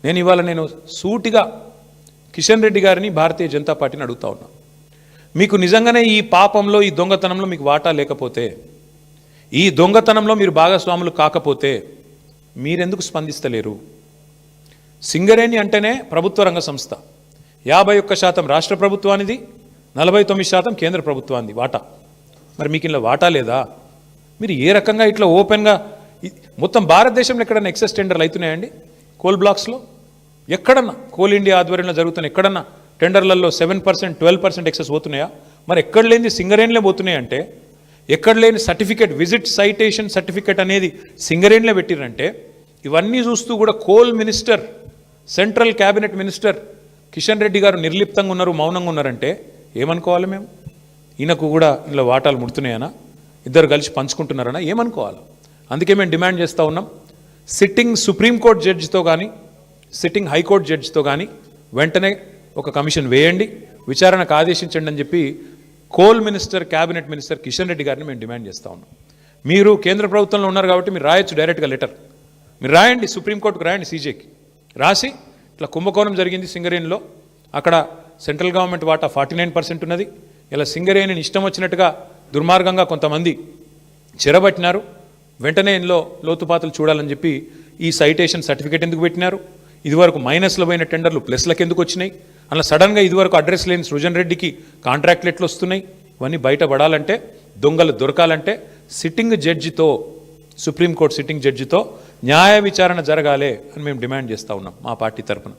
నేను సూటిగా కిషన్ రెడ్డి గారిని భారతీయ జనతా పార్టీని అడుగుతా ఉన్నా, మీకు నిజంగానే ఈ పాపంలో ఈ దొంగతనంలో మీకు వాటా లేకపోతే, ఈ దొంగతనంలో మీరు భాగస్వాములు కాకపోతే మీరెందుకు స్పందిస్తలేరు? సింగరేణి అంటేనే ప్రభుత్వ రంగ సంస్థ, 51% రాష్ట్ర ప్రభుత్వానిది, 49% కేంద్ర ప్రభుత్వానికి వాటా. మరి మీకు ఇలా వాటా లేదా? మీరు ఏ రకంగా ఇట్లా ఓపెన్గా మొత్తం భారతదేశంలో ఎక్కడన్నా ఎక్సెస్ టెండర్లు అవుతున్నాయండి? కోల్ బ్లాక్స్లో ఎక్కడన్నా, కోల్ ఇండియా ఆధ్వర్యంలో జరుగుతున్న ఎక్కడన్నా టెండర్లలో 7%, 12% ఎక్సెస్ పోతున్నాయా? మరి ఎక్కడ లేని సింగరేణిలో పోతున్నాయంటే, ఎక్కడ లేని సర్టిఫికేట్, విజిట్ సైటేషన్ సర్టిఫికేట్ అనేది సింగరేణిలో పెట్టిరంటే, ఇవన్నీ చూస్తూ కూడా coal minister, central cabinet minister Kishan Reddy గారు నిర్లిప్తంగా ఉన్నారు, మౌనంగా ఉన్నారంటే ఏమనుకోవాలి మేము? ఈయనకు కూడా ఇందులో వాటాలు ముడుతున్నాయనా, ఇద్దరు కలిసి పంచుకుంటున్నారనా, ఏమనుకోవాలి? అందుకే మేము డిమాండ్ చేస్తూ ఉన్నాం, సిట్టింగ్ సుప్రీంకోర్టు జడ్జితో కానీ, సిట్టింగ్ హైకోర్టు జడ్జితో కానీ వెంటనే ఒక కమిషన్ వేయండి, విచారణకు ఆదేశించండి అని చెప్పి coal minister, cabinet minister Kishan Reddy గారిని మేము డిమాండ్ చేస్తూ ఉన్నాం. మీరు కేంద్ర ప్రభుత్వంలో ఉన్నారు కాబట్టి మీరు రాయొచ్చు డైరెక్ట్గా లెటర్, మీరు రాయండి, సుప్రీంకోర్టుకు రాయండి, సీజేకి రాసి ఇట్లా కుంభకోణం జరిగింది సింగరేణిలో, అక్కడ సెంట్రల్ గవర్నమెంట్ వాటా 49% ఉన్నది, ఇలా సింగరేణిని ఇష్టం వచ్చినట్టుగా దుర్మార్గంగా కొంతమంది చెరబట్టినారు, వెంటనే ఇందులో లోతుపాతులు చూడాలని చెప్పి ఈ సైటేషన్ సర్టిఫికేట్ ఎందుకు పెట్టినారు, ఇదివరకు మైనస్లో పోయిన టెండర్లు ప్లస్లకు ఎందుకు వచ్చినాయి, అలా సడన్గా ఇదివరకు అడ్రస్ లేని సృజన్ రెడ్డికి కాంట్రాక్ట్లు ఎట్లు వస్తున్నాయి, ఇవన్నీ బయటపడాలంటే, దొంగలు దొరకాలంటే సిట్టింగ్ జడ్జితో, సుప్రీంకోర్టు సిట్టింగ్ జడ్జితో న్యాయ విచారణ జరగాలి అని మేము డిమాండ్ చేస్తూ ఉన్నాం మా పార్టీ తరఫున.